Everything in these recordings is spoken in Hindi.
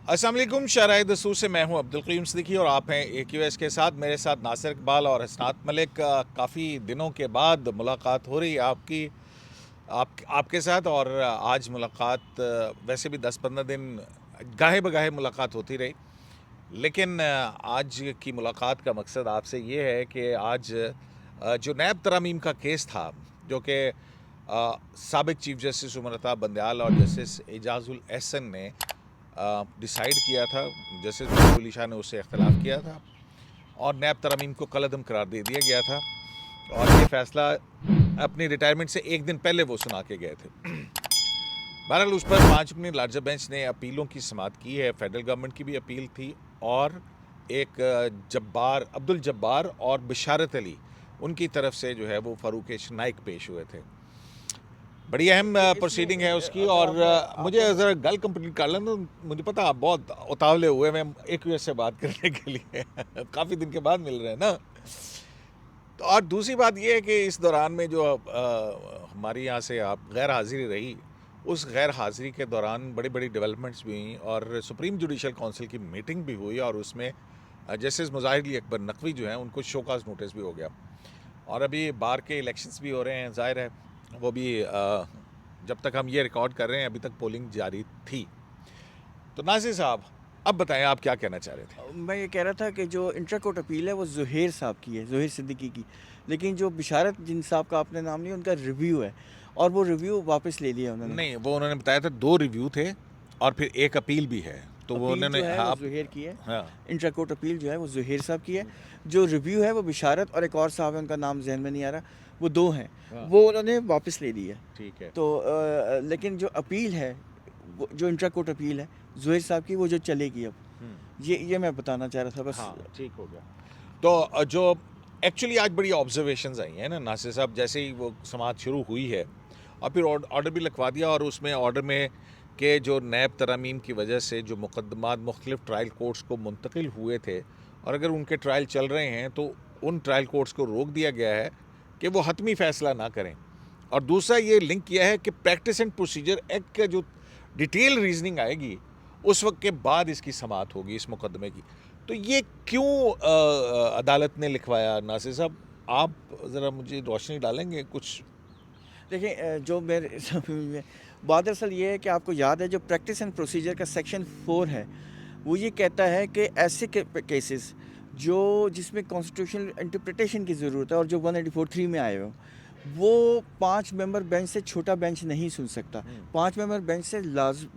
अस्सलाम वालेकुम। शराय दस्तूर से मैं हूं अब्दुल क़य्यूम सिद्दीकी और आप हैं AQS के साथ। मेरे साथ नासिर इकबाल और हसनात मलिक। काफ़ी दिनों के बाद मुलाकात हो रही है आपके साथ। और आज मुलाकात, वैसे भी 10-15 दिन गाहे बगाहे मुलाकात होती रही, लेकिन आज की मुलाकात का मकसद आपसे ये है कि आज जो नैब तरामीम का केस था, जो कि साबिक चीफ जस्टिस उमर अता बंदयाल और जस्टिस एजाजुल एहसन ने डिसाइड किया था, जस्टिस मंसूर शाह ने उससे इख्तलाफ किया था और नैब तरामीम को कलअदम करार दे दिया गया था। और ये फैसला अपनी रिटायरमेंट से एक दिन पहले वो सुना के गए थे। बहरहाल उस पर 5 रुकनी लार्जर बेंच ने अपीलों की समाअत की है। फेडरल गवर्नमेंट की भी अपील थी और एक अब्दुल जब्बार और बिशारत अली, उनकी तरफ से जो है वो फ़ारूक नाइक पेश हुए थे। बड़ी अहम प्रोसीडिंग है उसकी। और मुझे ज़रा गल कंप्लीट कर लें तो मुझे पता आप बहुत उतावले हुए मैं AQS से बात करने के लिए काफ़ी दिन के बाद मिल रहे हैं ना। तो और दूसरी बात ये है कि इस दौरान में जो हमारी यहाँ से आप गैर हाज़िरी रही, उस गैर हाज़िरी के दौरान बड़ी बड़ी डेवलपमेंट्स भी हुई और सुप्रीम जुडिशल काउंसिल की मीटिंग भी हुई और उसमें जस्टिस मुज़ाहिर अली अकबर नकवी जो हैं उनको शोकाज नोटिस भी हो गया। और अभी बार के इलेक्शंस भी हो रहे हैं, ज़ाहिर है वो भी जब तक हम ये रिकॉर्ड कर रहे हैं अभी तक पोलिंग जारी थी। तो नासिर साहब, अब बताएं आप क्या कहना चाह रहे थे। मैं ये कह रहा था कि जो इंटर कोर्ट अपील है वो ज़ुहैर साहब की है, ज़ुहैर सिद्दीकी की। लेकिन जो बिशारत जिन साहब का आपने नाम लिया उनका रिव्यू है और वो रिव्यू वापस ले लिया उन्होंने। नहीं, वो उन्होंने बताया था 2 रिव्यू थे और फिर एक अपील भी है, तो वो अपील उन्होंने जो है वो ज़ुहैर की है। हाँ। इंटर कोर्ट अपील जो है वो ज़ुहैर साहब की है। जो रिव्यू है वो बिशारत और एक और साहब है, उनका नाम जहन में नहीं आ रहा, वो 2 हैं। हाँ। वो उन्होंने वापस ले ली है। ठीक है। तो लेकिन जो अपील है, वो जो इंटर कोर्ट अपील है ज़ुहैर साहब की, वो जो चलेगी अब। ये मैं बताना चाह रहा था बस। हाँ, ठीक हो गया। तो जो एक्चुअली आज बड़ी ऑब्जर्वेशंस आई हैं ना नासिर साहब, जैसे ही वो समाअत शुरू हुई है और फिर ऑर्डर भी लिखवा दिया और उसमें ऑर्डर में कि जो नैब तरामीम की वजह से जो मुकदमात मुख्तलिफ ट्रायल कोर्ट्स को मुंतकिल हुए थे और अगर उनके ट्रायल चल रहे हैं तो उन ट्रायल कोर्ट्स को रोक दिया गया है कि वो हतमी फ़ैसला ना करें। और दूसरा ये लिंक किया है कि प्रैक्टिस एंड प्रोसीजर एक्ट का जो डिटेल रीजनिंग आएगी उस वक्त के बाद इसकी समाअत होगी इस मुकदमे की। तो ये क्यों अदालत ने लिखवाया नासिर साहब, आप ज़रा मुझे रोशनी डालेंगे कुछ। देखिए, जो मेरे समझ में बात दरअसल ये है कि आपको याद है जो प्रैक्टिस एंड प्रोसीजर का सेक्शन 4 है, वो ये कहता है कि ऐसे केसेस जो जिसमें कॉन्स्टिट्यूशनल इंटरप्रिटेशन की ज़रूरत है और जो 184(3) में आए हो, वो 5 मेंबर बेंच से छोटा बेंच नहीं सुन सकता। 5 मेंबर बेंच से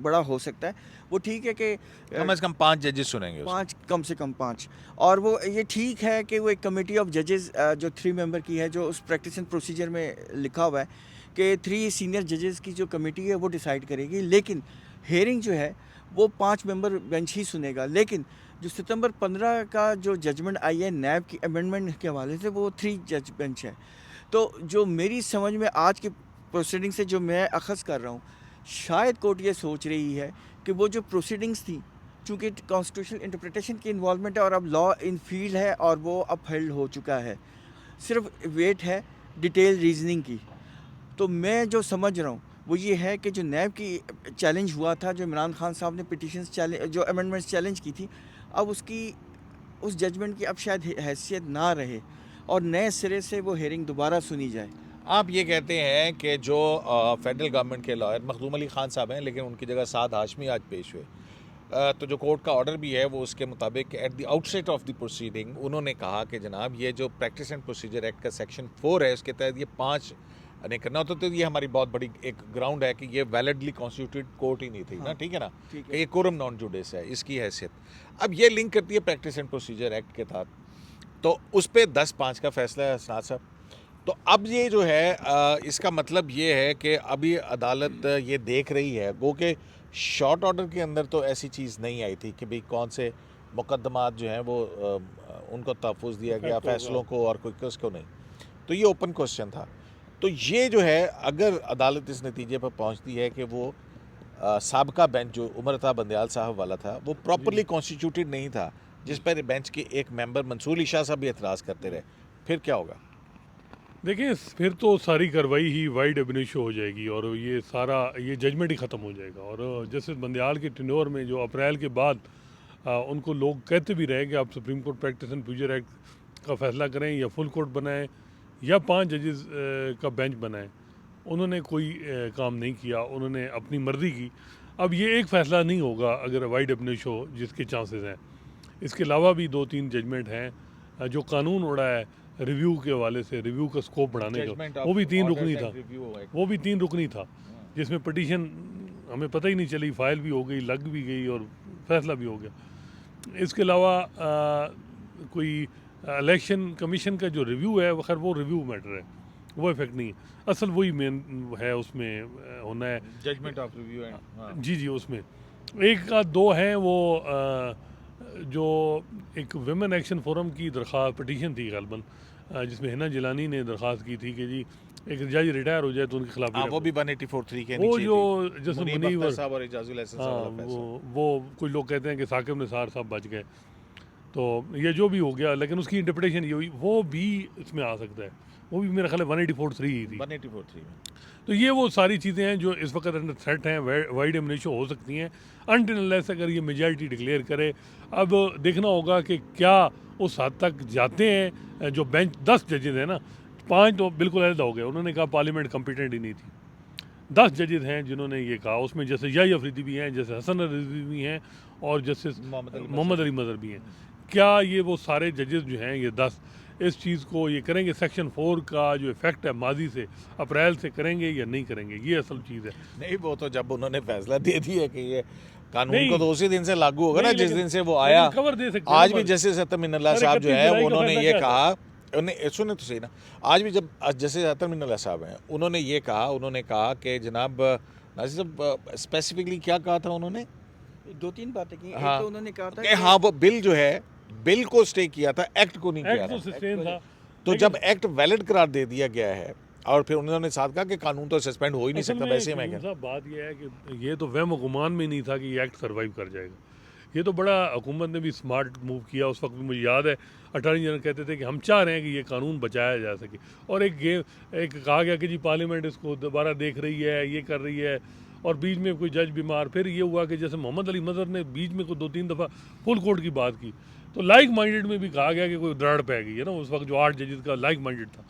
बड़ा हो सकता है। वो ठीक है कि कम से कम 5 जजेस सुनेंगे उसको। 5, कम से कम 5। और वो ये ठीक है कि वो एक कमेटी ऑफ जजेस जो 3 मेंबर की है, जो उस प्रैक्टिस एंड प्रोसीजर में लिखा हुआ है कि 3 सीनियर जजेस की जो कमेटी है वो डिसाइड करेगी। लेकिन हेयरिंग जो है वो 5 मेंबर बेंच ही सुनेगा। लेकिन जो सितंबर 15 का जो जजमेंट आई है नैब की अमेंडमेंट के हवाले से, वो 3 जज बेंच है। तो जो मेरी समझ में आज की प्रोसीडिंग से जो मैं अखज़ कर रहा हूँ, शायद कोर्ट ये सोच रही है कि वो जो प्रोसीडिंग्स थी, चूँकि कॉन्स्टिट्यूशनल इंटरप्रिटेशन की इन्वॉल्वमेंट है और अब लॉ इन फील्ड है और वो अपहेल्ड हो चुका है, सिर्फ वेट है डिटेल रीजनिंग की। तो मैं जो समझ रहा हूँ वो ये है कि जो नैब की चैलेंज हुआ था, जो इमरान खान साहब ने पिटिशंस चैलेंज, जो अमेंडमेंट्स चैलेंज की थी, अब उसकी उस जजमेंट की अब शायद हैसियत ना रहे और नए सिरे से वो हेयरिंग दोबारा सुनी जाए। आप ये कहते हैं कि जो फेडरल गवर्नमेंट के लॉयर मखदूम अली खान साहब हैं, लेकिन उनकी जगह साद हाशमी आज पेश हुए, तो जो कोर्ट का ऑर्डर भी है वो उसके मुताबिक at the outset of the proceeding उन्होंने कहा कि जनाब ये जो प्रैक्टिस एंड प्रोसीजर एक्ट का सेक्शन 4 है उसके तहत ये 5 नहीं करना होता, तो ये हमारी बहुत बड़ी एक ग्राउंड है कि ये वैलिडली कॉन्स्टिट्यूटेड कोर्ट ही नहीं थी। हाँ, ना, ठीक है ना, कि ये कोरम नॉन जुडिस है, इसकी हैसियत अब ये लिंक करती है प्रैक्टिस एंड प्रोसीजर एक्ट के तहत। तो उस पर 10-5 का फैसला है हसनात साहब। तो अब ये जो है इसका मतलब ये है कि अभी अदालत ये देख रही है, वो कि शॉर्ट ऑर्डर के अंदर तो ऐसी चीज़ नहीं आई थी कि भाई कौन से मुकदमात जो हैं वो उनको तहफ़्फ़ुज़ दिया गया फ़ैसलों को और कोई किसको नहीं, तो ये ओपन क्वेश्चन था। तो ये जो है अगर अदालत इस नतीजे पर पहुंचती है कि वो साबका बेंच जो उमर अता बंदयाल साहब वाला था वो प्रॉपरली कॉन्स्टिट्यूटेड नहीं था, जिस पर बेंच के एक मेंबर मंसूर अली शाह साहब भी एतराज़ करते रहे, फिर क्या होगा? देखिए फिर तो सारी कार्रवाई ही वाइड एबिनिशो हो जाएगी और ये सारा ये जजमेंट ही ख़त्म हो जाएगा। और जस्टिस बंदयाल के टेन्योर में जो अप्रैल के बाद उनको लोग कहते भी रहे कि आप supreme court practice and future act का फैसला करें या फुल कोर्ट बनाएं या 5 जजेस का बेंच बनाएं, उन्होंने कोई काम नहीं किया, उन्होंने अपनी मर्ज़ी की। अब ये एक फ़ैसला नहीं होगा अगर वाइड एबिनिशो जिसके चांसेस हैं। इसके अलावा भी 2-3 जजमेंट हैं जो कानून उड़ा है रिव्यू के हवाले से, रिव्यू का स्कोप बढ़ाने का, वो भी 3 रुकनी था। वो भी 3 रुकनी था जिसमें पिटीशन हमें पता ही नहीं चली, फाइल भी हो गई, लग भी गई और फैसला भी हो गया। इसके अलावा कोई इलेक्शन कमीशन का जो रिव्यू है वो खैर वो रिव्यू मैटर है, वो इफेक्ट नहीं है। असल वही मेन है उसमें होना है जजमेंट ऑफ रिव्यू एंड जी उसमें एक का 2 हैं वो जो एक विमेन एक्शन फोरम की दरख्वास्त पिटीशन थी गलबन, जिसमें हिना जिलानी ने दरख्वास्त की थी कि जी एक जज रिटायर हो जाए तो उनके खिलाफ वो भी 184(3) के वो नीचे जो थी। जैसे मुनीब मुनीब अख्तर साहब और एजाजुल एहसन साहब वाला फैसला। वो कुछ लोग कहते हैं कि साकिब निसार साहब बच गए, तो ये जो भी हो गया लेकिन उसकी इंटरप्रिटेशन ये हुई, वो भी इसमें आ सकता है। वो भी मेरा ख्याल है 184(3) ही थी। 184(3) में। तो ये वो सारी चीज़ें हैं जो इस वक्त अंडर थ्रेट हैं, वाइड एमिनेशन हो सकती हैं अनटिल अनलेस अगर ये मेजॉरिटी डिक्लेयर करे। अब देखना होगा कि क्या उस हद तक जाते हैं। जो बेंच 10 जजेज हैं ना, 5 तो बिल्कुल अलग हो गए, उन्होंने कहा पार्लियामेंट कम्पिटेंट ही नहीं थी। 10 जजेज हैं जिन्होंने ये कहा, उसमें जैसे याही अफरीदी भी हैं, जैसे हसन रज़वी भी हैं और जस्टिस मोहम्मद अली मज़हर भी हैं। क्या ये वो सारे जजेस जो हैं ये 10 इस चीज़ को ये करेंगे, सेक्शन 4 का जो इफेक्ट है माजी से अप्रैल से करेंगे या नहीं करेंगे, ये असल चीज़ है। नहीं, वो तो जब उन्होंने फैसला दे दिया कि ये कानून नहीं, को तो उसी दिन से लागू होगा ना नहीं, जिस लेकिन- दिन से वो आया। लेकिन खबर दे सकते हैं आज ना भी पर- जस्टिस अतर मिनल्ला सर, साहब जो 31 है जुलाई का उन्होंने फैसला ये क्या कहा, उन्हें सुने तो सही ना, आज भी जब जस्टिस अतर मिनल्ला साहब हैं उन्होंने ये कहा, उन्होंने कहा कि जनाब नाज़िर साहब स्पेसिफिकली क्या कहा था उन्होंने? 2-3 बातें की। हाँ, एक तो उन्होंने कहा था कि हाँ वो बिल जो है बिल को स्टे किया था, एक्ट को नहीं किया एक्ट तो था। सस्टेन था। तो जब एक्ट वैलिड करार दे दिया गया है और फिर उन्होंने साथ कहा कि कानून तो सस्पेंड हो ही नहीं असल सकता, में वैसे मैं कयूम साहब बात यह है कि ये तो वहम गुमान में नहीं था कि ये एक्ट सर्वाइव कर जाएगा। ये तो बड़ा हुकूमत ने भी स्मार्ट मूव किया। उस वक्त भी मुझे याद है अटॉर्नी जनरल कहते थे कि हम चाह रहे हैं कि ये कानून बचाया जा सके, और एक कहा गया कि जी पार्लियामेंट इसको दोबारा देख रही है, ये कर रही है, और बीच में कोई जज बीमार। फिर ये हुआ कि जैसे मोहम्मद अली मज़हर ने बीच में कोई 2-3 दफ़ा फुल कोर्ट की बात की, तो लाइक माइंडेड में भी कहा गया कि कोई दराड़ पै गई है ना। उस वक्त जो 8 जजेस का लाइक माइंडेड था,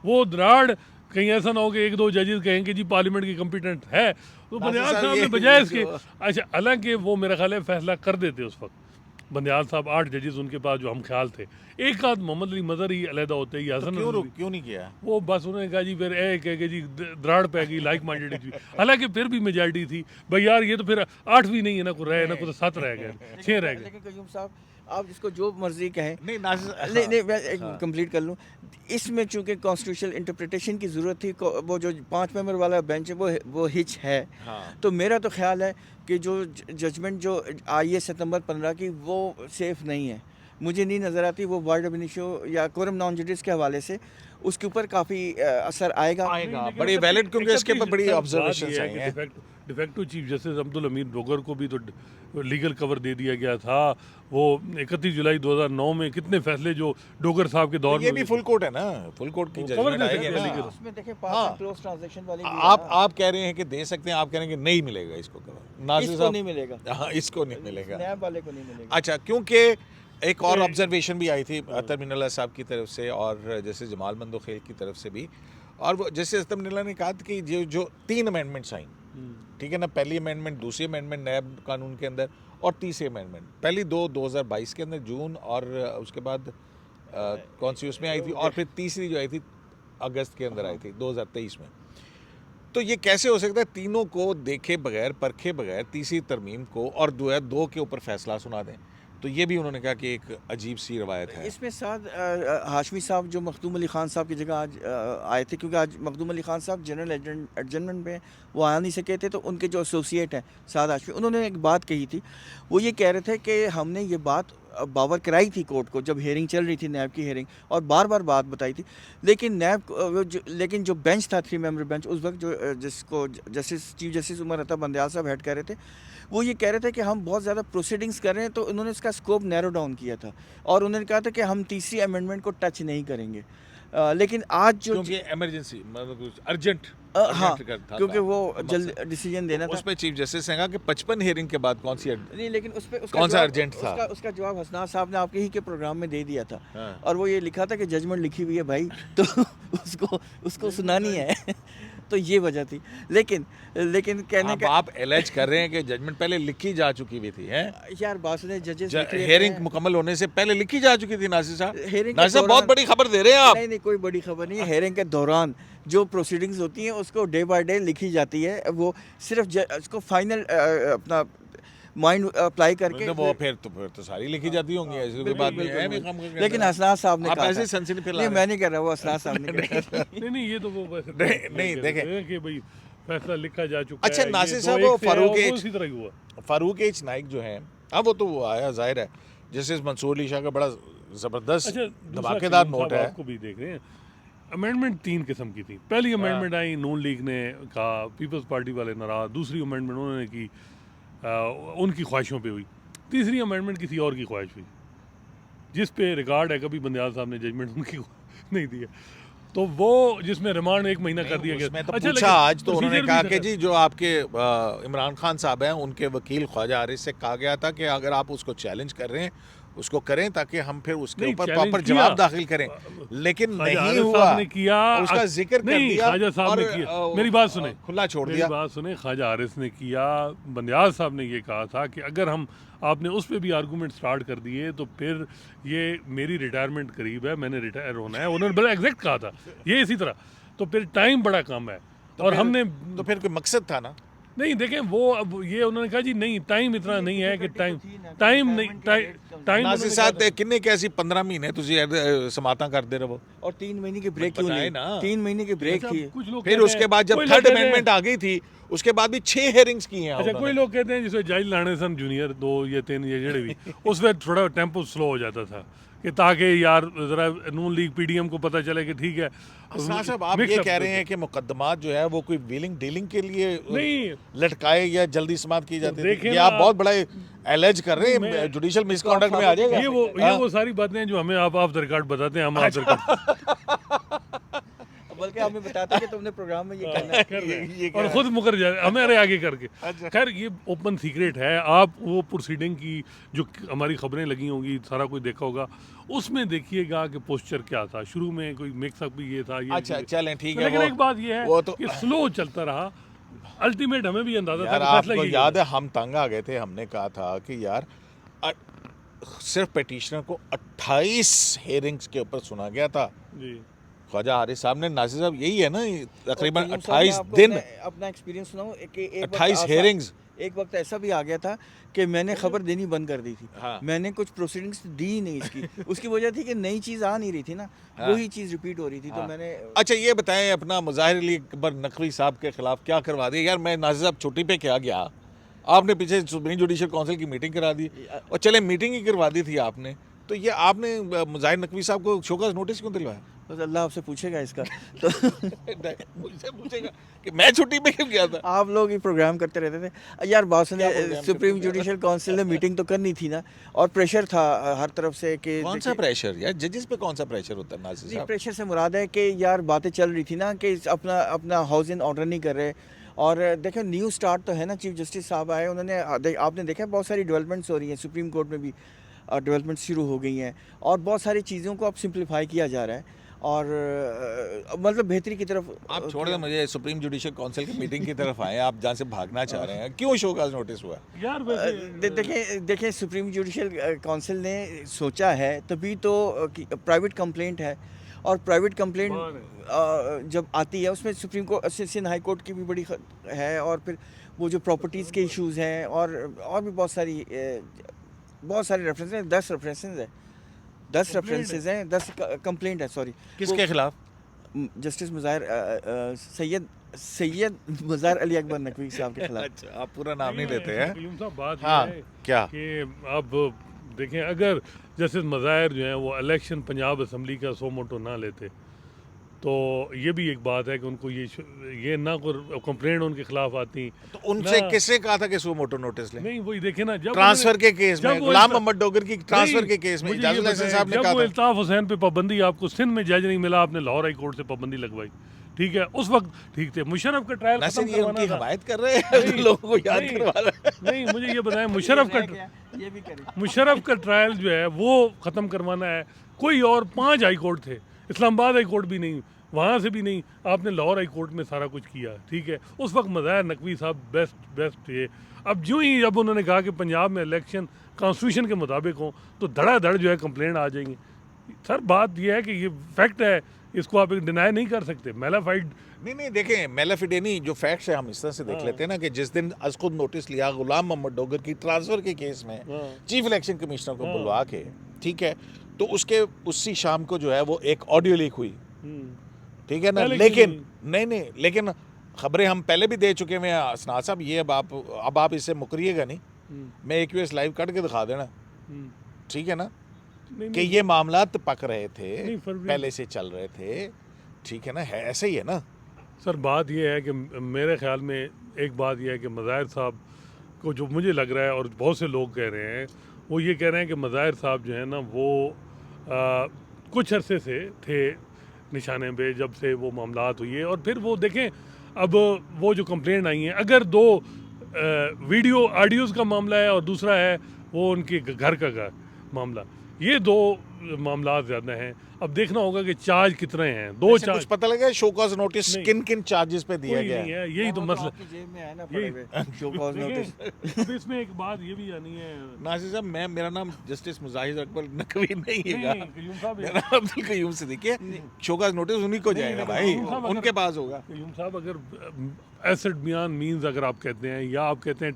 वो दराड़ कहीं ऐसा ना हो कि 1-2 जजेस कहें कि जी पार्लियामेंट की कम्पिटेंट है, तो बंदियाल साहब ने बजाय इसके अच्छा हालांकि वो मेरा ख्याल है फैसला कर देते उस वक्त बंदियाल साहब, 8 जजेस उनके पास जो हम ख्याल थे, एक आध मोहम्मद अली मज़हर ही अलहदा होते ही हसन क्यों नहीं किया? वो बस उन्होंने कहा जी फिर एक है कि जी दराड़ पै गई लाइक माइंडेड थी। हालांकि फिर भी मेजॉरिटी थी भाई यार, ये तो फिर 8 भी नहीं है ना, कोई रहे ना कोई 7 रह गए, 6 रह गए। लेकिन कयूम साहब आप जिसको जो मर्जी कहें, नहीं नाज़िर, नहीं मैं एक कंप्लीट कर लूँ। इसमें चूंकि कॉन्स्टिट्यूशनल इंटरप्रिटेशन की ज़रूरत थी, वो जो 5 मेंबर वाला बेंच है वो हिच है। तो मेरा तो ख्याल है कि जो जजमेंट जो आई है सितंबर 15 की, वो सेफ़ नहीं है। मुझे नहीं नज़र आती वो वाइड एब इनिशियो या कोरम नॉन जुडिस के हवाले से उसके ऊपर काफ़ी असर आएगा। बड़ी वैलिड, क्योंकि इसके ऊपर बड़ी ऑब्जर्वेशंस आई हैं। Defective chief justice Abdul Hamid Dogar को भी तो लीगल कवर दे दिया गया था। वो 31 जुलाई 2009 में कितने फैसले जो डोगर साहब के दौर में ये भी फुल कोर्ट है ना, फुल कोर्ट की जजमेंट आएगी ना। उसमें देखें हाँ। क्लोज ट्रांजैक्शन वाली आप कह रहे हैं कि दे सकते हैं, आप कह रहे हैं कि नहीं मिलेगा इसको कवर। नाज़िर इसको साहब नहीं मिलेगा, हाँ इसको नहीं मिलेगा, नैब वाले को नहीं मिलेगा। अच्छा, क्योंकि एक और ऑब्जर्वेशन भी आई थी अतर मिनल्ला साहब की तरफ से और जैसे जमाल मंदोखेल की तरफ से भी, और वो जैसे अतर मिनल्ला ने कहा कि जो 3 अमेंडमेंट्स आई, ठीक है ना, पहली अमेंडमेंट, दूसरी अमेंडमेंट नैब कानून के अंदर और तीसरी अमेंडमेंट, पहली 2022 के अंदर जून, और उसके बाद कौन सी उसमें आई थी, और फिर तीसरी जो आई थी अगस्त के अंदर आई थी 2023 में। तो ये कैसे हो सकता है तीनों को देखे बगैर, परखे बगैर तीसरी तरमीम को और 2 के ऊपर फैसला सुना दें? तो ये भी उन्होंने कहा कि एक अजीब सी रवायत है। इसमें साथ हाशमी साहब जो मखदूम अली ख़ान साहब की जगह आज आए थे, क्योंकि आज मखदूम अली ख़ान साहब जनरल एडजमेंट में वो आ नहीं सके थे, तो उनके जो एसोसिएट हैं साद हाशमी, उन्होंने एक बात कही थी। वो ये कह रहे थे कि हमने ये बात बावर कराई थी कोर्ट को जब हेयरिंग चल रही थी, नैब की हेयरिंग, और बार बार बात बताई थी, लेकिन लेकिन जो बेंच था 3 मेंबर बेंच उस वक्त जो जिसको चीफ जस्टिस उमर अता बंदयाल साहब हेड कर रहे थे, वो ये कह रहे थे कि हम बहुत ज़्यादा प्रोसीडिंग्स कर रहे हैं। तो उन्होंने इसका स्कोप नैरो डाउन किया था और उन्होंने कहा था कि हम तीसरी अमेंडमेंट को टच नहीं करेंगे। लेकिन आज जो क्योंकि इमरजेंसी मतलब कुछ अर्जेंट हाँ, था क्योंकि वो मकसद। जल्द डिसीजन देना था। उसमें चीफ जस्टिस ने कहा कि 55 हियरिंग के बाद कौन सी नहीं, लेकिन उस पे उसका कौन सा जवाब- urgent था? उसका जवाब हसनात साहब ने आपके ही के प्रोग्राम में दे दिया था। हाँ। और वो ये लिखा था कि जजमेंट लिखी हुई है भाई, तो उसको सुनानी है। तो ये वजह थी। लेकिन कहने अब का आप एलेज कर रहे हैं कि जजमेंट पहले लिखी जा चुकी हुई थी हैं यार बात ने जजेस हेयरिंग मुकम्मल होने से पहले लिखी जा चुकी थी नासिर साहब। हेयरिंग के नासिर साहब बहुत दौरान- बड़ी खबर दे रहे हैं आप। नहीं कोई बड़ी खबर नहीं है। हेयरिंग के दौरान जो प्रोसीडिंग्स होती हैं उसको डे बाय डे लिखी जाती है। वो सिर्फ उसको फाइनल अपना माइंड अप्लाई करके मतलब वो फिर तो सारी लिखी जाती होंगी, ऐसी कोई बात नहीं है भी कम करके। लेकिन हसनात साहब ने आप कहा ऐसे था- सनसनी फैला नहीं रहे मैं नहीं कर रहा, वो हसनात साहब ने कहा। नहीं ये तो वो वैसे नहीं, कह देखें। रहे हैं कि भाई फैसला लिखा जा चुका अच्छा, है। ये नासिर दो साहब, एक वो से है फारूक और वो एच- उसी तरह ही हुआ। फारूक एच नाइक जो है, अब वो तो वो आया जाहिर है, जस्टिस मंसूर अली शाह का बड़ा जबरदस्त अच्छा दूसरा धमाकेदार कलीम नोट साहब है। आपको भी देख रहे हैं। अमेंडमेंट 3 किस्म की थी। पहली अमेंडमेंट आई नून लीग ने कहा, पीपल्स पार्टी वाले नाराज। दूसरी अमेंडमेंट उन्होंने की उनकी ख्वाहिशों पे हुई। तीसरी अमेंडमेंट किसी और की ख्वाहिश हुई, जिस पे रिकॉर्ड है कभी बंदयाल साहब ने जजमेंट उनकी नहीं दी है। तो वो जिसमें रिमांड 1 महीना कर दिया गया। उसमें तो अच्छा, पूछा लेकिन आज तो उन्होंने procedure कहा भी कि था। जी जो आपके इमरान खान साहब हैं उनके वकील ख्वाजा आरिफ से कहा गया था कि अगर आप उसको चैलेंज कर रहे हैं उसको करें ताकि हम फिर उसके नहीं, ऊपर challenge प्रॉपर किया। जवाब दाखिल करें, लेकिन ख्वाजा नहीं आरिफ हुआ। साहब ने किया, उसका जिक्र कर नहीं, दिया ख्वाजा साहब और ने किया। मेरी बात सुने, खुला छोड़ मेरी दिया। बात सुने। ख्वाजा आरिफ ने किया, बंदयाल साहब ने ये कहा था कि अगर हम आपने उस पर भी आर्गूमेंट स्टार्ट कर दिए तो फिर ये मेरी रिटायरमेंट करीब है, मैंने रिटायर होना है। उन्होंने बड़ा एग्जैक्ट कहा था ये इसी तरह। तो फिर टाइम बड़ा कम है और हमने तो फिर कोई मकसद था ना। नहीं देखें वो अब ये उन्होंने कहा जी नहीं टाइम इतना नहीं है कि टाइम नहीं टाइम नासिर साहब किन्ने कैसी 15 महीने तुझे समाता करते रहो और 3 महीने की ब्रेक क्यों बताए नहीं? ना। 3 महीने की ब्रेक थी। कुछ लोग फिर कहते उसके हैं- बाद जब कोई लोग थर्ड कहते हैं- अमेंडमेंट आ गई थी उसके बाद भी 6 हेयरिंग्स की हैं अच्छा कोई उन्होंने। लोग कहते हैं जिसमें जाइल लाने सन जूनियर 2 या 3 ये जड़े भी उसमें थोड़ा टेम्पो स्लो हो जाता था कि ताकि यार जरा नून लीग पीडीएम को पता चले कि ठीक है। असरा साहब आप Mix ये up कह रहे करके। हैं कि मुकदमात जो है वो कोई व्हीलिंग डीलिंग के लिए नहीं। लटकाए या जल्दी समाप्त की जाती है, देखें ये ना आप बहुत आप- बड़ा एलेज कर रहे हैं, मैं- जुडिशियल मिसकॉन्डक्ट में आ जाएगा। ये वो सारी बातें हैं जो हमें आप ऑफ द रिकॉर्ड बताते हैं, हम ऑफ द रिकॉर्ड बल्कि हमें बताते कि तुमने प्रोग्राम में ये करना है। कर रहे ये हैं क्या और है? खुद मुकर जाए हमारे आगे करके। अच्छा। खैर ये ओपन सीक्रेट है। आप वो प्रोसीडिंग की जो हमारी खबरें लगी होंगी सारा कुछ देखा होगा, उसमें देखिएगा कि पोस्चर क्या था। शुरू में कोई मिक्सअप भी ये था ये अच्छा चलें ठीक है। लेकिन वो- एक बात ये है वो तो कि स्लो चलता रहा। अल्टीमेट हमें भी अंदाजा था यार कि फैसला आपको ये याद होगा। है हम तंग आ गए थे, हमने कहा था कि यार अ- सिर्फ पिटिशनर को 28 हेयरिंग्स के ऊपर सुना गया था। जी ख्वाजा हारिस साहब ने, नासिर साहब यही है ना, तकरीबन और करीम साहब, 28 मैं आपको दिन, अपना एक्सपीरियंस सुनाऊं कि एक वक्त 28 हेयरिंग्स। एक वक्त ऐसा भी आ गया था कि मैंने खबर देनी बंद कर दी थी। हाँ। मैंने कुछ प्रोसीडिंग्स दी ही नहीं इसकी। उसकी वजह थी कि नई चीज़ आ नहीं रही थी ना, हाँ। वही चीज़ रिपीट हो रही थी। तो हाँ। मैंने अच्छा ये बताएं अपना मुजाहिर अली अकबर नकवी साहब के खिलाफ क्या करवा दिया? यार मैं नासिर साहब छुट्टी पे क्या गया, आपने पीछे सुप्रीम जुडिशियल काउंसिल की मीटिंग करा दी और चले मीटिंग ही करवा दी थी आपने, तो ये आपने मुजाहिर नकवी साहब को शोकस नोटिस क्यों दिलवाया? बस अल्लाह आपसे पूछेगा इसका। तो मुझसे पूछेगा कि मैं छुट्टी पे क्यों गया था? आप लोग ही प्रोग्राम करते रहते थे यार। बॉस क्या ने प्रोग्राम सुप्रीम करते थे? जुडिशियल काउंसिल ने मीटिंग तो करनी थी ना, और प्रेशर था हर तरफ से कि कौन सा प्रेशर यार, जजेस पे कौन सा प्रेशर होता है नासिर साहब? प्रेशर से मुराद है कि यार बातें चल रही थी ना कि अपना अपना हाउस इन ऑर्डर नहीं कर रहे। और देखो न्यू स्टार्ट तो है ना, चीफ जस्टिस साहब आए, उन्होंने आपने देखा बहुत सारी डेवलपमेंट्स हो रही हैं सुप्रीम कोर्ट में भी, डेवलपमेंट शुरू हो गई हैं और बहुत सारी चीज़ों को अब सिंप्लीफाई किया जा रहा है और मतलब बेहतरी की तरफ। आप छोड़ दें, मुझे सुप्रीम जुडिशियल काउंसिल की मीटिंग की तरफ आए, आप जहाँ से भागना चाह रहे हैं, क्यों शोकस नोटिस हुआ? यार वैसे देखें सुप्रीम जुडिशियल काउंसिल ने सोचा है तभी तो प्राइवेट कंप्लेंट है, और प्राइवेट कंप्लेंट जब आती है उसमें supreme court Sindh high court की भी बड़ी है, और फिर वो जो प्रॉपर्टीज़ के इश्यूज़ हैं और भी बहुत सारी रेफरेंसेस हैं। 10 रेफरेंसेस हैं, 10 रेफरेंसेस हैं, 10 कंप्लेंट है, सॉरी। किसके खिलाफ? जस्टिस सैयद मुज़ाहिर अली अकबर नकवी साहब के खिलाफ। अच्छा, आप पूरा नाम नहीं लेते हैं? कलीम साहब बात हाँ, ये है क्या? कि अब देखें अगर जस्टिस मज़ाहिर जो हैं वो इलेक्शन पंजाब असम्बली का सो मोटो ना लेते तो ये भी एक बात है कि उनको ये ना कोई कंप्लेंट उनके खिलाफ आती। तो उनसे ना- किसने कहा था कि सो मोटो नोटिस लें? नहीं वही देखे ना, जब ट्रांसफर उन्होंने- के केस में जब वो गुलाम इल्ता- मोहम्मद डोगर की ट्रांसफर नहीं, के केस में मुझे इजाजुल ये हसन बताएं, साहब ने जब कहा वो था। इल्ताफ हुसैन पे पाबंदी आपको सिंध में जज नहीं मिला, आपने लाहौर हाई कोर्ट से पाबंदी लगवाई, ठीक है, उस वक्त ठीक थे। मुशर्रफ का ट्रायल नासिर खत्म ये उनकी करवाना था। हमायत कर रहे हैं नहीं, लोगों को याद नहीं, करवा रहे हैं। नहीं मुझे ये बताएं, मुशर्रफ का ये भी करें। मुशर्रफ का ट्रायल जो है वो ख़त्म करवाना है। कोई और 5 हाई कोर्ट थे, इस्लामाबाद हाई कोर्ट भी नहीं, वहाँ से भी नहीं, आपने लाहौर हाई कोर्ट में सारा कुछ किया, ठीक है। उस वक्त मज़ाहिर नकवी साहब बेस्ट थे। अब जो ही जब उन्होंने कहा कि पंजाब में इलेक्शन कॉन्स्टिट्यूशन के मुताबिक हो, तो धड़ाधड़ जो है कंप्लेंट आ जाएंगी। सर बात यह है कि ये फैक्ट है, इसको आप डिनाई नहीं कर सकते। मेलाफाइड नहीं देखें, मेलाफिडेनी जो फैक्ट्स है हम इस तरह से देख लेते हैं ना कि जिस दिन आज खुद नोटिस लिया गुलाम मोहम्मद डोगर की ट्रांसफर के केस में चीफ इलेक्शन कमिश्नर को बुलवा के, ठीक है, तो उसके उसी शाम को जो है वो एक ऑडियो लीक हुई, ठीक है ना। पहले लेकिन क्यों नहीं लेकिन खबरें हम पहले भी दे चुके हैं असनाद साहब। ये अब आप इससे मुकरिएगा नहीं, मैं AQS लाइव कट के दिखा देना, ठीक है ना, कि ये मामलात पक रहे थे, नहीं, फरवरी- पहले से चल रहे थे, ठीक है ना, है ऐसे ही है ना। सर बात यह है कि मेरे ख्याल में एक बात यह है कि मज़ाहिर साहब को जो मुझे लग रहा है और बहुत से लोग कह रहे हैं, वो ये कह रहे हैं कि मज़ाहिर साहब जो है ना वो कुछ अरसे से थे निशाने पे जब से वो मामलात हुई है। और फिर वो देखें, अब वो जो कंप्लेंट आई हैं, अगर दो वीडियो ऑडियोज़ का मामला है और दूसरा है वो उनके घर का मामला, ये दो मामला ज़्यादा हैं। अब देखना होगा कि चार्ज कितने हैं, दो ऐसे चार्ज कुछ पता लगा शो कॉज नोटिस नहीं। किन किन चार्जेस पे दिया कोई गया नहीं है? है, यही तो वो मसला। आपकी जेब में है ना यही- पड़े हुए शो कॉज नोटिस। देखिए, अब इसमें एक बात ये भी आनी है। नासिर साहब, मेरा नाम जस्टिस मुजाहिद अकबर नकवी नहीं है, नहीं, कयूम साहब मेरा नाम अब्दुल कयूम सिद्दीकी है। शो कॉज नोटिस उन्हीं को जाएगा भाई, कयूम साहब अगर- उनके पास होगा। कयूम साहब अगर एसेट बयान मीन्स अगर आप कहते हैं या आप कहते हैं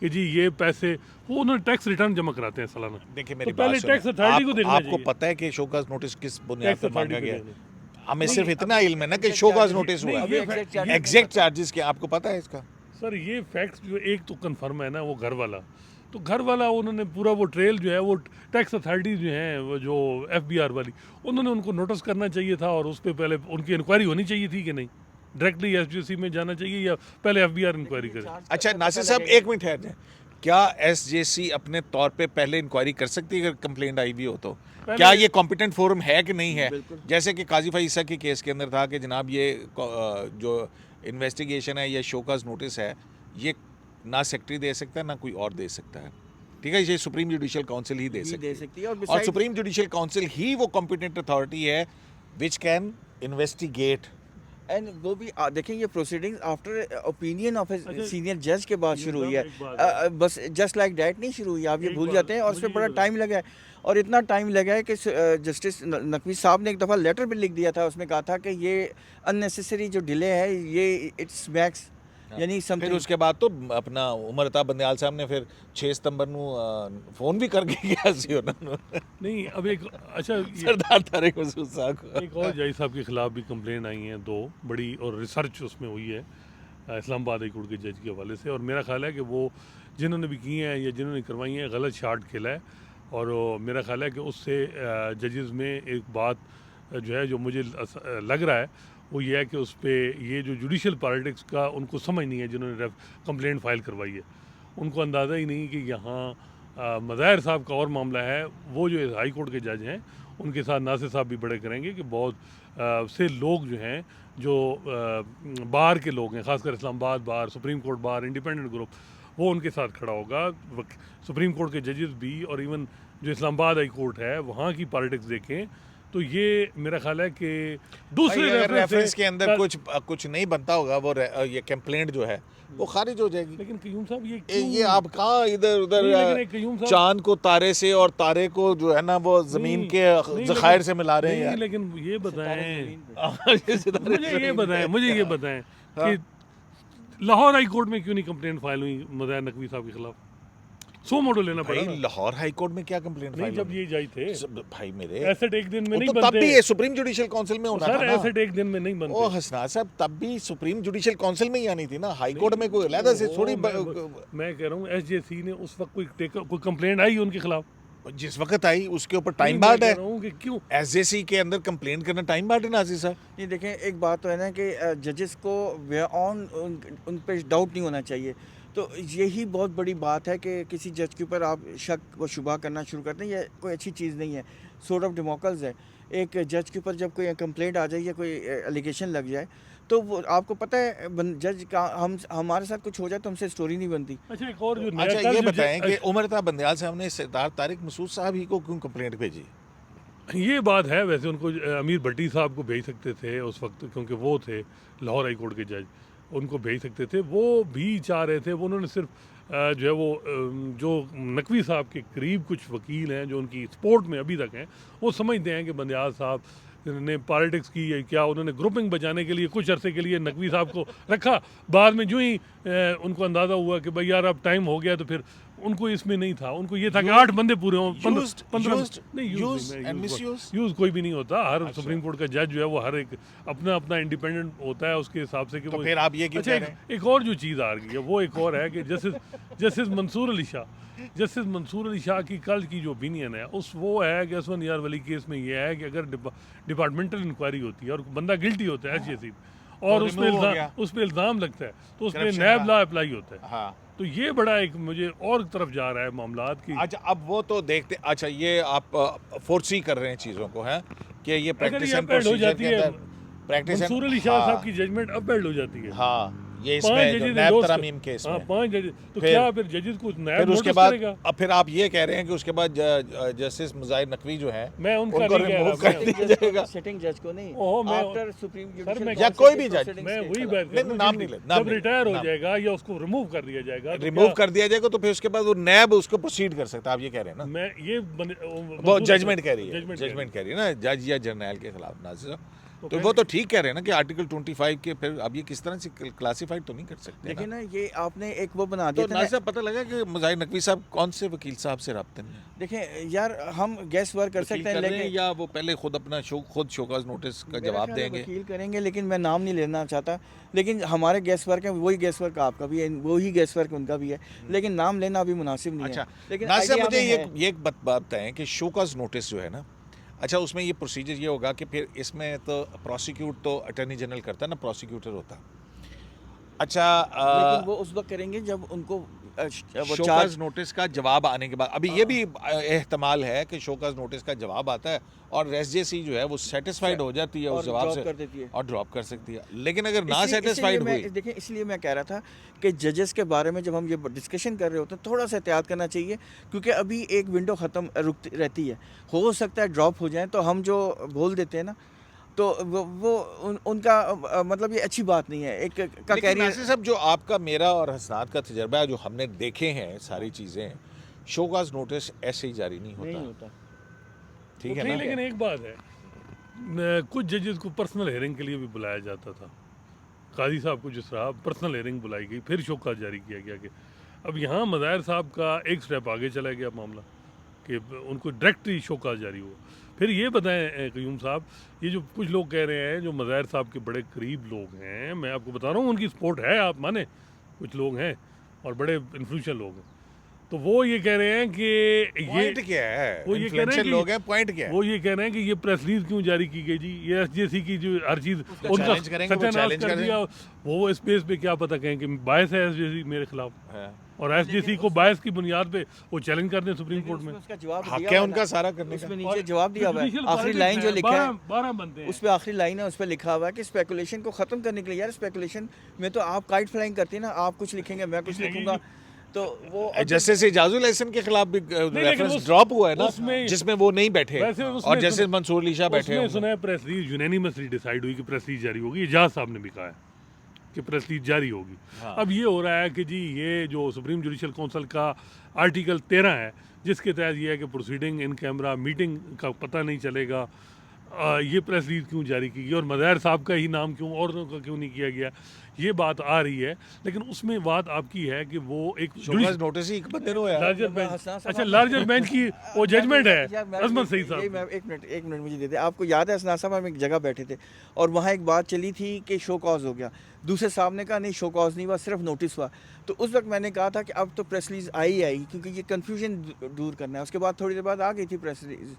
कि जी ये पैसे वो उन्होंने टैक्स रिटर्न जमा कराते हैं सालाना, देखिए मेरी तो बात पहले सुनिए। टैक्स अथॉरिटी को देखना आपको चाहिए। पता है कि शो कॉज नोटिस किस बुनियाद टैक्स पर मांगा अथॉरिटी गया को है? देना। हमें नहीं, सिर्फ इतना इल्म है ना कि exact show cause charges- notice हुआ नहीं, ये exact charges- एग्जैक्ट चार्जेस क्या आपको पता है इसका? सर ये फैक्ट्स जो एक तो कन्फर्म है ना, वो घर वाला, तो घर वाला उन्होंने पूरा वो ट्रेल जो है वो टैक्स अथॉरिटी जो है वो जो FBR वाली, उन्होंने उनको नोटिस करना चाहिए था और उस पर पहले उनकी इंक्वायरी होनी चाहिए थी कि नहीं, डायरेक्टली SJC में जाना चाहिए या पहले FBR इंक्वायरी करे। अच्छा नासिर साहब एक मिनट ठहर जाए, क्या SJC अपने तौर पे पहले इंक्वायरी कर सकती है अगर कंप्लेंट आई भी हो तो? क्या ये कॉम्पिटेंट फोरम है कि नहीं है? जैसे कि काजी फईसा के केस के अंदर था कि जनाब ये जो इन्वेस्टिगेशन है या शो कॉज नोटिस है, ये ना सेक्रेटरी दे सकता है ना कोई और दे सकता है, ठीक है, ये सुप्रीम जुडिशियल काउंसिल ही दे सकती है। और और besides- सुप्रीम जुडिशियल काउंसिल ही वो कॉम्पिटेंट अथॉरिटी है विच कैन इन्वेस्टिगेट। एंड वो भी देखें ये प्रोसीडिंग्स आफ्टर ओपिनियन ऑफ अच्छा, सीनियर जज के बाद ये शुरू तो हुई है। एक बात है। बस जस्ट लाइक दैट नहीं शुरू हुई, आप ये एक भूल बात- जाते हैं और मुझे उसमें बड़ा ये टाइम लगा है। और इतना टाइम लगा है कि जस्टिस नकवी साहब ने एक दफ़ा लेटर भी लिख दिया था, उसमें कहा था कि ये अननेसेसरी जो डिले है ये इट्स मैक्स, यानी फिर समथिंग। उसके बाद तो अपना उमर अता बंदयाल साहब ने फिर 6 सितंबर ਨੂੰ फोन भी करके किया ਸੀ ਉਹਨਾਂ ਨੂੰ नहीं अब एक अच्छा सरदार तारिक मसूद साहब को। एक और जज साहब के खिलाफ भी कंप्लेन आई हैं, दो बड़ी, और रिसर्च उसमें हुई है इस्लामाबाद हाई कोर्ट के जज के हवाले से। और मेरा ख्याल है कि वो जिन्होंने भी की हैं या जिन्होंने करवाई हैं गलत शार्ट खेला है। और मेरा ख्याल है कि उससे जजेस में एक बात जो है जो मुझे लग रहा है वो ये है कि उस पर ये जो जुडिशल पॉलिटिक्स का उनको समझ नहीं है, जिन्होंने कंप्लेंट फाइल करवाई है, उनको अंदाज़ा ही नहीं कि यहाँ मज़ाहिर साहब का और मामला है। वो जो हाई कोर्ट के जज हैं उनके साथ नासिर साहब भी बड़े करेंगे कि बहुत से लोग जो हैं जो बार के लोग हैं, ख़ासकर इस्लामाबाद बार, supreme court bar, independent group, वो उनके साथ खड़ा होगा। सुप्रीम कोर्ट के जजेस भी और इवन जो इस्लामाबाद हाई कोर्ट है वहाँ की पॉलिटिक्स देखें तो ये मेरा ख्याल है कि दूसरे रेफरेंस के अंदर कुछ नहीं बनता होगा वो ये कंप्लेंट जो है वो खारिज हो जाएगी। लेकिन कयूम साहब ये आप कहाँ इधर नहीं, लेकिन एक उधर कयूम साहब- चांद को तारे से और तारे को जो है ना वो जमीन नहीं, के नहीं, जखायर लेकिन- से मिला रहे नहीं, हैं लेकिन ये बताएं, यार। मुझे ये बताएं कि लाहौर हाई कोर्ट में क्यों नहीं कंप्लेंट फाइल हुई मज़ाहिर नकवी साहब के खिलाफ? सो मोटो लेना पड़ा भाई ना। लाहौर हाई कोर्ट में क्या कंप्लेंट नहीं, जब ये जज थे भाई मेरे एसेट एक दिन में वो नहीं तो तब बनते भी ये सुप्रीम जुडिशियल काउंसिल में होना सर, था ना। एसेट एक दिन में नहीं ओ बनते। हसनाद साहब तब भी सुप्रीम जुडिशियल काउंसिल में ही आनी थी ना, हाई कोर्ट में कोई अलग से थोड़ी मैं कह रहा हूँ SJC ने उस वक्त कोई कंप्लेंट आई उनके खिलाफ? जिस वक्त आई उसके ऊपर नहीं, टाइम मैं बार्ड कह है। रहा हूँ कि क्यों एसजेसी के अंदर कंप्लेंट करना टाइम बार्ड है नाज़िर साहब। ये देखें, एक बात तो है ना कि जजेस को ऑन उन पे डाउट नहीं होना चाहिए। तो यही बहुत बड़ी बात है कि किसी जज के ऊपर आप शक व शुबा करना शुरू करते हैं, ये कोई अच्छी चीज़ नहीं है। सोर्ट ऑफ डेमोक्रेसी है। एक जज के ऊपर जब कोई कंप्लेंट आ जाए या कोई एलिगेशन लग जाए, तो वो आपको पता है जज का हमारे साथ कुछ हो जाए तो हमसे स्टोरी नहीं बनती। अच्छा एक और जो नया अच्छा कल ये जो बताएं कि उमरता बंदयाल साहब ने सरदार तारिक मसूद साहब ही को क्यों कंप्लेंट भेजी? ये बात है, वैसे उनको अमीर भट्टी साहब को भेज सकते थे उस वक्त, क्योंकि वो थे लाहौर हाई कोर्ट के जज, उनको भेज सकते थे। वो भी चाह रहे थे, वो उन्होंने सिर्फ जो है वो जो नकवी साहब के करीब कुछ वकील हैं जो उनकी सपोर्ट में अभी तक हैं, वो समझते हैं कि बंदयाल साहब ने पॉलिटिक्स की या क्या, उन्होंने ग्रुपिंग बचाने के लिए कुछ अरसे के लिए नकवी साहब को रखा। बाद में जो ही उनको अंदाज़ा हुआ कि भाई यार अब टाइम हो गया, तो फिर उनको इसमें नहीं था, उनको ये था कि 8 बंदे पूरे हों, 15 यूज़ कोई भी नहीं होता। हर सुप्रीम कोर्ट का जज जो है वो हर एक अपना अपना इंडिपेंडेंट होता है उसके हिसाब से कि तो वो। फिर आप ये क्यों अच्छा कह रहे हैं? एक और जो चीज़ आ रही है वो एक और है कि जस्टिस मंसूर अली शाह की कल की जो ओपिनियन है उस वो है कि असवन यार वली केस में ये है कि अगर डिपार्टमेंटल इंक्वायरी होती है और बंदा गिल्टी होता है एचएसी और तो उस पर इल्ज़ाम लगता है तो उस पर Corruption नैब का। लॉ अप्लाई होता है। हाँ। तो ये बड़ा एक मुझे और तरफ जा रहा है मामलात की। अच्छा अब वो तो देखते, अच्छा ये आप फोर्सी कर रहे हैं चीज़ों को, हैं कि ये अगर प्रैक्टिस ये एंड अपील हो प्रोसीजर जाती के है, अंदर प्रैक्टिस मंसूर अली शाह साहब की जजमेंट अपील हो जाती है। हाँ ये 5 इसमें जो जजेस नैब endorse तरामीम केस हाँ में 5 जजेस, तो फिर- क्या फिर जजेस को नैब फिर उसके नोटिस बाद करेगा? अब फिर आप ये कह रहे हैं कि उसके बाद जस्टिस मुजाहिर नकवी जो है मैं उनका उनको नहीं कह रिमूव रहा, कर दिया जाएगा। सिटिंग जज को नहीं, ओहो, मैं- आफ्टर सुप्रीम सर, मैं- या कोई भी जज। मैं वही बात कर नहीं, रहा हूँ नाम कि नहीं ले, नाम जब नहीं, रिटायर हो नाम। जाएगा या उसको रिमूव कर दिया जाएगा तो रिमूव क्या- कर दिया जाएगा तो फिर उसके बाद वो नैब उसको प्रोसीड कर सकता है, आप ये कह रहे हैं ना? मैं ये वो जजमेंट कह रही है, जजमेंट जजमेंट कह रही है ना जज या जर्नैल के खिलाफ नाज़िर साहब। तो फिर- वो तो ठीक कह रहे हैं ना कि आर्टिकल 25 के फिर अब ये किस तरह से क्लासिफाइड तो नहीं कर सकते देखिए ना। ना, ये आपने एक वो बना तो दिया था नाज़िर ना। साहब पता लगा कि मुजाहिर नकवी साहब कौन से वकील साहब से राब्ते में हैं? देखें यार, हम गैस वर्क कर वकील सकते हैं, कर रहे हैं लेकिन या वो पहले खुद अपना खुद शोकाज नोटिस का मेरा जवाब ख्याल है देंगे? वकील करेंगे, लेकिन मैं नाम नहीं लेना चाहता। लेकिन हमारे गैस वर्क है, वही गैस वर्क आपका भी है, वही गैस वर्क उनका भी है, लेकिन नाम लेना अभी मुनासिब नहीं अच्छा है। लेकिन नाज़िर साहब idea मुझे में है। ये एक बात बताएं कि शोकाज नोटिस जो है ना, अच्छा उसमें ये प्रोसीजर ये होगा कि फिर इसमें तो प्रोसिक्यूट तो अटॉर्नी जनरल करता है ना, प्रोसिक्यूटर होता। अच्छा लेकिन वो उस वक्त करेंगे जब उनको वो शोकाज चार्ज नोटिस का जवाब आने के बाद, अभी ये भी एहतमाल है कि शोकाज नोटिस का जवाब आता है और एसजेसी जो है वो सेटिस्फाइड हो जाती है उस और जवाब drop से कर देती है। और ड्रॉप कर सकती है। लेकिन अगर ना इसलिए सेटिस्फाइड मैं हुई, देखें, इसलिए मैं कह रहा था कि जजेस के बारे में जब हम ये डिस्कशन कर रहे होते हैं थोड़ा सा एहतियात करना चाहिए, क्योंकि अभी एक विंडो ख़त्म रुकती रहती है, हो सकता है ड्रॉप हो जाए, तो हम जो बोल देते हैं ना, तो उनका मतलब ये अच्छी बात नहीं है। एक का लेकिन कैरियर नासिर साहब जो आपका मेरा और हसनात का तजर्बा है, जो हमने देखे हैं सारी चीज़ें, शोकाज नोटिस ऐसे ही जारी नहीं नहीं होता, होता। ठीक है नहीं, ना? लेकिन एक बात है, कुछ जजेस को पर्सनल हेयरिंग के लिए भी बुलाया जाता था। काजी साहब को जिस तरह पर्सनल हेयरिंग बुलाई गई, फिर शोकाज जारी किया गया कि अब यहाँ मज़ाहिर साहब का एक स्टेप आगे चला गया मामला कि उनको डायरेक्ट ही शोकाज जारी हुआ। फिर ये बताएं क़य्यूम साहब, ये जो कुछ लोग कह रहे हैं जो मज़ाहिर साहब के बड़े करीब लोग हैं, मैं आपको बता रहा हूँ उनकी सपोर्ट है, आप माने कुछ लोग हैं और बड़े इन्फ्लुएंशियल लोग हैं, तो वो ये कह रहे हैं कि पॉइंट क्या है? वो ये कह रहे हैं Influential कि लोग हैं, पॉइंट क्या है? वो ये कह रहे हैं कि ये प्रेस रिलीज क्यों जारी की गई जी, ये एसजेसी की जो हर चीज़ उनका challenge करेंगे, वो सत्यानाश challenge कर करेंगे। दिया, वो इस स्पेस पे क्या पता कहें कि बायस है एसजेसी मेरे खिलाफ, हाँ। और एसजेसी को बायस की बुनियाद पे वो चैलेंज कर दें सुप्रीम कोर्ट में। उसका जवाब हक दिया है हुआ उनका ना। सारा करने का। उसमें नीचे जवाब दिया हुआ है, Judicial आखिरी politics लाइन जो है, लिखा है 12 बनते हैं। उस पे आखिरी लाइन है, उस पे लिखा हुआ है कि स्पेकुलेशन को ख़त्म करने के लिए, यार स्पेकुलेशन में तो आप काइट फ्लाइंग करती है ना, आप कुछ लिखेंगे मैं कुछ लिखूंगा, तो वो जस्टिस इजाजुल एहसन के खिलाफ भी लेकिन रेफरेंस उस- ड्रॉप हुआ है ना, उसमें- जिसमें वो नहीं बैठे वैसे उसमें और जस्टिस सुन- मंसूर अली शाह बैठे उसमें हैं। सुना है प्रेस रिलीज यूनानिमसली डिसाइड हुई कि प्रेस रिलीज जारी होगी, एजाज साहब ने भी कहा है कि प्रेस रिलीज जारी होगी। हाँ। अब ये हो रहा है कि जी ये जो सुप्रीम जुडिशल काउंसिल का आर्टिकल 13 है, जिसके तहत ये है कि प्रोसीडिंग इन कैमरा मीटिंग का पता नहीं चलेगा, ये प्रेस रिलीज क्यों जारी की गई और मज़ाहिर साहब का ही नाम क्यों और का क्यों नहीं किया गया, ये बात आ रही है। लेकिन उसमें बात आपकी है कि वो एक शोकस नोटिस ही एक बंदे को है। लार्जर मैं बेंच, हसनान साहब अच्छा आप- लार्जर बेंच की वो जजमेंट यार, है मैं- अजमत सईद यही साहब मैं एक मिनट मुझे दे दे। आपको याद है हसनान साहब हम एक जगह बैठे थे और वहाँ एक बात चली थी कि शो कॉज हो गया, दूसरे साहब ने कहा नहीं शो कॉज नहीं हुआ, सिर्फ नोटिस हुआ। तो उस वक्त मैंने कहा था कि अब तो प्रेस रिलीज आई क्योंकि ये कन्फ्यूजन दूर करना है। उसके बाद थोड़ी देर बाद आ गई थी प्रेस रिलीज।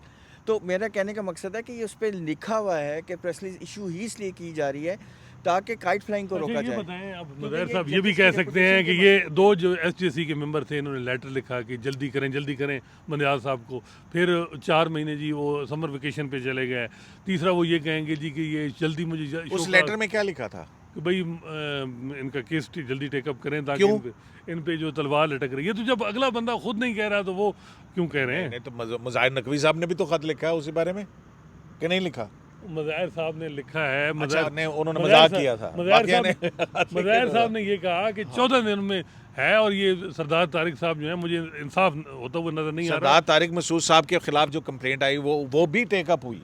तो मेरा कहने का मकसद है कि ये उस पर लिखा हुआ है कि प्रेस रिलीज इशू ही इसलिए की जा रही है ताकि काइट फ्लाइंग को रोका अच्छा, ये जाए। बताएं अब क्योंकि मज़ाहिर ये साहब ये भी जजेस कह की सकते हैं reputation कि के ये दो जो एसजेसी के मेंबर थे इन्होंने लेटर लिखा कि जल्दी करें बंदयाल साहब को, फिर 4 महीने जी वो समर वेकेशन पे चले गए। तीसरा वो ये कहेंगे जी कि ये जल्दी मुझे उस लेटर में क्या लिखा था? कि भाई इनका केस जल्दी टेकअप करें ताकि क्यों? इन पे जो तलवार लटक रही है। तो जब अगला बंदा खुद नहीं कह रहा तो वो क्यों कह रहे हैं? नहीं तो मुजाहिर नकवी साहब ने भी तो खत लिखा है उसी बारे में कि नहीं लिखा? मज़ाहिर साहब ने लिखा है, अच्छा, उन्होंने मज़ाहिर मजाक साहब- किया था, मज़ाहिर बाकिया ने साहब मज़ाहिर साहब ने ये कहा कि 14 दिन में है और ये सरदार तारिक साहब जो है मुझे इंसाफ होता हुआ नजर नहीं आ रहा। सरदार तारिक मसूद साहब के खिलाफ जो कंप्लेंट आई वो भी टेकअप हुई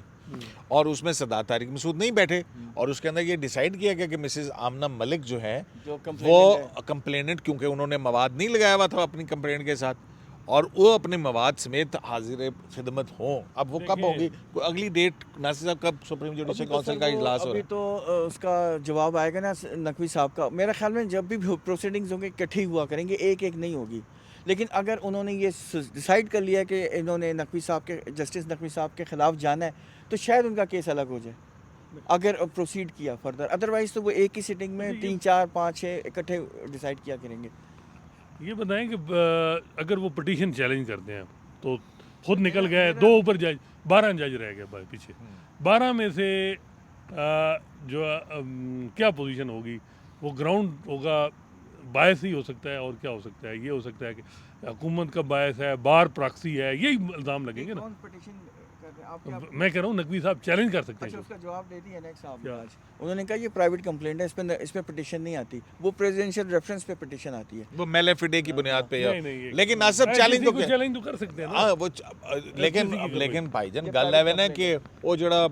और उसमें सरदार तारिक मसूद नहीं बैठे और उसके अंदर ये डिसाइड किया गया कि मिसेस आमना मलिक जो है जो वो complainant है। कंप्लेनेंट, क्योंकि उन्होंने मवाद नहीं लगाया हुआ था अपनी कंप्लेंट के साथ और वो अपने मवाद समेत हाजिर खिदमत हों। अब वो कब देखिए- होगी? कोई अगली डेट नासिर साहब कब सुप्रीम जुडिशल अभी तो काउंसिल सर का वो- इजलास हो अभी रहा है? तो उसका जवाब आएगा ना नकवी साहब का। मेरा ख्याल में जब भी प्रोसीडिंग्स होंगे इकट्ठे हुआ करेंगे, एक एक नहीं होगी। लेकिन अगर उन्होंने ये डिसाइड कर लिया कि इन्होंने नकवी साहब के जस्टिस नकवी साहब के खिलाफ जाना है तो शायद उनका केस अलग हो जाए अगर प्रोसीड किया फर्दर। अदरवाइज तो वो एक ही सिटिंग में 3 4 5 6 इकट्ठे डिसाइड किया करेंगे। ये बताएं कि अगर वो पिटीशन चैलेंज करते हैं तो खुद निकल गए, दो ऊपर जज, 12 जज रह गए भाई पीछे। 12 में से जो क्या पोजीशन होगी, वो ग्राउंड होगा, बायस ही हो सकता है और क्या हो सकता है? ये हो सकता है कि हुकूमत का बायस है, बार प्रॉक्सी है, यही इल्ज़ाम लगेंगे ना। कौन petition कर रहे हैं? आप क्या- मैं कह रहा हूँ नकवी साहब चैलेंज कर सकते अच्छा हैं। उसका जवाब दे दिया नेक्स्ट साहब ने क्या? आज। उन्होंने कहा ये प्राइवेट कंप्लेंट है, इसमें पिटीशन नहीं आती, वो प्रेसिडेंशियल रेफरेंस पे पिटीशन आती है। वो मेलेफिडे की बुनियाद पे नहीं, नहीं, ये- लेकिन नासिर मैं चैलेंज तो किसी को क्या? चैलेंज तो कर सकते हैं ना। हाँ वो लेकिन FCC की लेकिन भाईजान ये गल private है ना कि वो जड़ा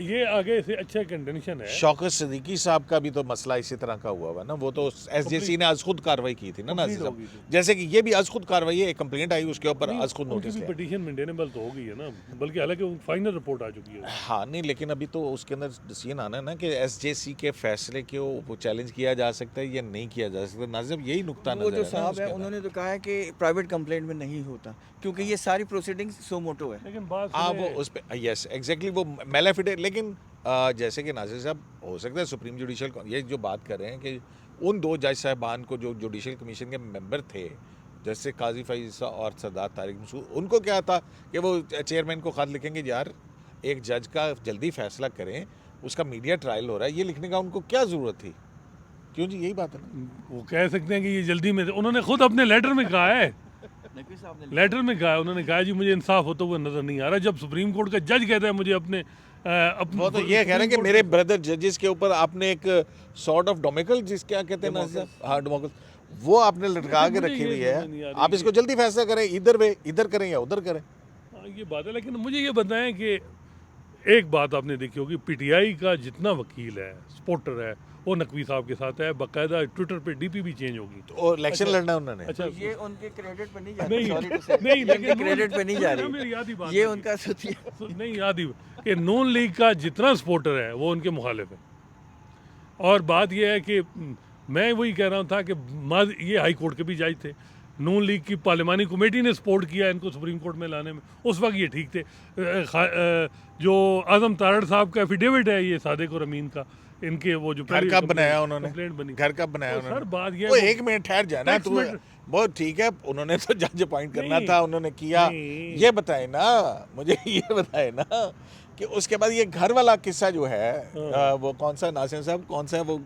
ये आगे से अच्छा कंटेंशन है। शौकत सिद्दीकी साहब का भी तो मसला इसी तरह का हुआ हुआ ना। वो तो एसजेसी ने आज खुद कार्रवाई की थी ना नासिर हो साहब, गई थी। जैसे कि ये भी आज खुद कार्रवाई है, एक कंप्लेंट आई उसके ऊपर आज खुद नोटिस लिया। पिटीशन मेंटेनेबल तो हो गई है ना, बल्कि हालांकि फाइनल रिपोर्ट आ चुकी है। हाँ नहीं, लेकिन अभी तो उसके अंदर डिसीजन आना है ना कि एसजेसी के फैसले को वो चैलेंज किया जा सकता है या नहीं किया जा सकता। नाज़िर यही नुकता वो नजर जो है ना साहब उसके है अंदर। उन्होंने तो कहा है कि प्राइवेट कंप्लेंट में नहीं होता क्योंकि ये सारी प्रोसीडिंग्स सो मोटो है। लेकिन बात हाँ वो सुने- उस पर यस एग्जैक्टली वो मेलाफिडे। लेकिन जैसे कि नासिर साहब हो सकता है सुप्रीम जुडिशल ये जो बात कर रहे हैं कि उन दो जज साहबान को जो जुडिशल कमीशन के मेंबर थे जैसे काजी फैज़ और सरदार तारिक मसूद, उनको क्या था कि वो चेयरमैन को खत लिखेंगे यार एक जज का जल्दी फैसला करें, उसका मीडिया ट्रायल हो रहा है, ये लिखने का उनको क्या ज़रूरत थी? क्यों जी, यही बात है ना। वो कह सकते हैं कि ये जल्दी में, उन्होंने खुद अपने लेटर में कहा है, नकवी साहब ने लेटर में कहा है, उन्होंने कहा जी मुझे इंसाफ होता हुआ नजर नहीं आ रहा। जब सुप्रीम कोर्ट का जज कहता है मुझे अपने वो तो ये कह रहे हैं कि मेरे ब्रदर जजेस के ऊपर आपने एक सॉर्ट ऑफ डोमिकल, जिस क्या कहते हैं नासिर साहब, हाँ डोमिकल, वो आपने लटका के मुझे रखी ये हुई समझ नहीं आ है, रही आप इसको जल्दी फैसला करें, इधर करें या उधर करें। हाँ, ये बात है। लेकिन मुझे ये बताएं कि एक बात आपने देखी होगी, पीटीआई का जितना वकील है, सपोर्टर है, वो नकवी साहब के साथ है, बाकायदा ट्विटर पे डीपी भी चेंज होगी। तो इलेक्शन लड़ना है उन्होंने। अच्छा तो ये उनके क्रेडिट पे नहीं जा नहीं, रही, सॉरी टू से, नहीं, ये लेकिन उनके क्रेडिट पे नहीं जा मेरी रही, याद ही बात ये है। उनका सत्य। नहीं याद ही कि नून लीग का जितना सपोर्टर है वो उनके मुखालिफ है। और बात यह है कि मैं वही कह रहा था कि ये हाई कोर्ट के भी जज थे, नून लीग की पार्लिमानी कमेटी ने सपोर्ट किया इनको सुप्रीम कोर्ट में लाने में, उस वक्त ये ठीक थे। जो आजम तारड़ साहब का एफिडेविट है ये सादिक और अमीन का, इनके वो जो घर कब बनाया उन्होंने? कंप्लेंट बनी, घर कब बनाया तो सर उन्होंने? बात ये वो है, एक मिनट ठहर जाना, Next तो minute- बहुत ठीक है, उन्होंने तो जज अपॉइंट करना नहीं, था, उन्होंने किया। नहीं। ये बताए ना मुझे, ये बताए ना कि उसके बाद ये घर वाला किस्सा जो है वो कौन सा नासिर साहब, कौन सा है वो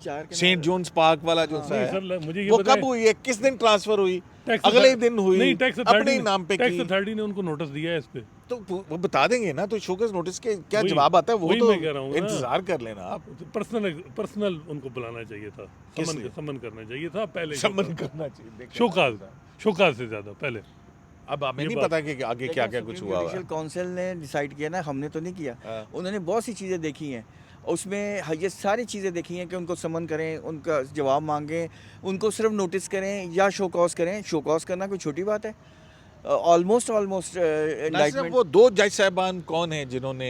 चार के सेंट जॉन्स पार्क वाला जो सा नहीं है, सर, मुझे ये वो बताएं, कब हुई है, किस दिन ट्रांसफर हुई? टैक्स अगले ही दिन हुई, नहीं, टैक्स अपने ही नाम पे टैक्स की। अथॉरिटी ने उनको नोटिस दिया है इस पे। तो वो बता देंगे ना, तो शोकेस नोटिस के क्या वही- जवाब आता है वो वही तो मैं कह रहा हूँ ना। इंतजार कर लेना आप। पर्सनल उनको बुलाना चाहिए था, किस लिए? समन करना चाहिए था पहले। समन करना चाहिए, देखिए। शोकाज से ज़्यादा पहले। अब हमें ये नहीं बात- पता कि आगे क्या क्या कुछ हुआ हुआ जुडिशियल है। काउंसिल ने डिसाइड किया ना, हमने तो नहीं किया। हाँ। उन्होंने बहुत सी चीज़ें देखी हैं, उसमें ये सारी चीज़ें देखी हैं कि उनको समन करें, उनका जवाब मांगें, उनको सिर्फ नोटिस करें या शो कॉज करें। शो कॉज करना कोई छोटी बात है? ऑलमोस्ट नासिर, इंडाइटमेंट। वो दो जज साहबान कौन हैं जिन्होंने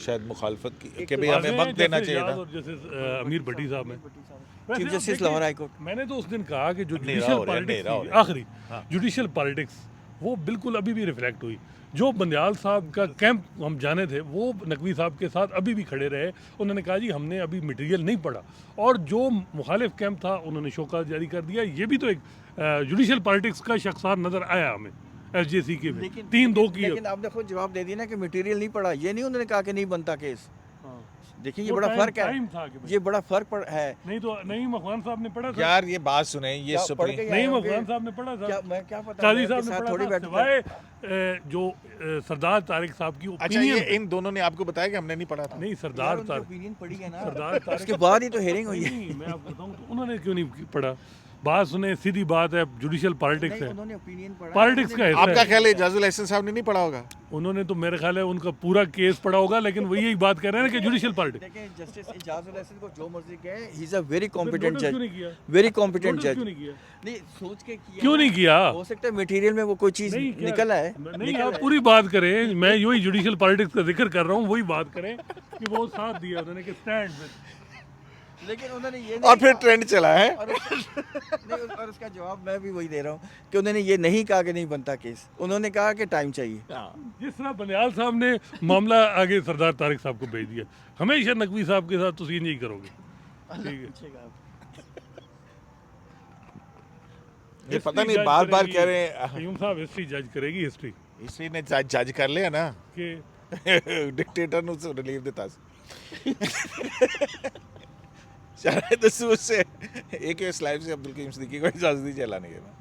शायद मुखालफत की कि भाई बाद हमें में वक्त देना जस्टिस चाहिए याद था? और जस्टिस अमीर भट्टी साहब हैं। वैसे चीफ आप जस्टिस देखिए, लाहौर हाई कोर्ट। मैंने तो उस दिन कहा कि जो अंधेरा जुडिशियल हो रहा है, पॉलिटिक्स अंधेरा हो थी, रहा है। आखिरी हाँ। जुडिशियल पॉलिटिक्स वो बिल्कुल अभी भी रिफ्लेक्ट हुई। जो बंदयाल साहब का कैंप हम जाने थे, वो नकवी साहब के साथ अभी भी खड़े रहे। उन्होंने कहा जी हमने अभी मटेरियल नहीं पढ़ा, और जो मुखालिफ कैंप था उन्होंने शोकाज जारी कर दिया। ये भी तो एक जुडिशियल पॉलिटिक्स का शख्सार नज़र आया हमें एसजेसी के में। 3-2 की लेकिन आपने खुद जवाब दे दिया ना कि मटेरियल नहीं पड़ा। ये नहीं उन्होंने कहा कि नहीं बनता केस। हाँ। देखिए ये वो बड़ा टाइम- फर्क टाइम है, था कि भाई- ये बड़ा फर्क है। नहीं तो नईम अफगान साहब ने पढ़ा था। यार ये बात सुने, ये क्या पढ़ सुप्रीम के आए नईम होंगे? अफगान साहब ने पढ़ा था। क्या मैं क्या पता, काजी मैं साहब उनके ने साथ पढ़ा थोड़ी था, बैठता। सिवाय जो सरदार तारिक साहब की अच्छा, ये ओपिनियन। इन दोनों ने आपको बताया कि हमने नहीं पढ़ा था? नहीं, यार सरदार उनकी तारिक, ओपिनियन पड़ी है ना, सरदार तारिक उसके बाद ही तो हेयरिंग हुई है। नहीं, मैं आपको बताऊं तो उन्होंने क्यों नहीं पढ़ा। बात सुने, सीधी बात है, जुडिशियल पॉलिटिक्स नहीं, है, उन्होंने ओपिनियन पढ़ा। पॉलिटिक्स का हिस्सा आपका है। ख्याल है इजाजुल एहसन साहब ने नहीं पढ़ा होगा? उन्होंने तो मेरे ख्याल है उनका पूरा केस पढ़ा होगा, लेकिन वही एक बात कह रहे हैं ना कि जुडिशियल पॉलिटिक्स। देखिए जस्टिस इजाजुल एहसन को जो मर्जी कहे, he is a very competent notice क्यों जज, नहीं किया? वेरी कॉम्पिटेंट नोटिस जज। क्यों नहीं किया? नहीं सोच के किया क्यों ना। नहीं किया? हो सकता है मटेरियल में वो कोई चीज नहीं क्या- निकल आए। नहीं, निकल आप आए। पूरी बात करें। मैं वही जुडिशियल पॉलिटिक्स का जिक्र कर रहा हूँ, वही बात करें कि वो साथ दिया उन्होंने कि स्टैंड में। लेकिन उन्होंने ये और फिर कहा- ट्रेंड चला है। नहीं, और उसका जवाब मैं भी वही दे रहा हूँ कि उन्होंने ये नहीं कहा कि नहीं बनता केस, उन्होंने कहा कि टाइम चाहिए। जिस तरह बनियाल साहब ने मामला आगे सरदार तारिक साहब को भेज दिया, हमेशा नकवी साहब के साथ तुम यही करोगे। ठीक है। ये पता हिस्ट्री नहीं जज बार बार करेगी। कह रहे हैं क़य्यूम साहब हिस्ट्री जज करेगी। हिस्ट्री इसी ने जज कर लिया ना के डिक्टेटर ਨੂੰ ਰਿਲੀਵ ਦਿੱਤਾ ਸੀ। शायद उससे एक इस्लाम से अब्दुल करीम सिद्दीकी को इजाजत दी चलाने के बाद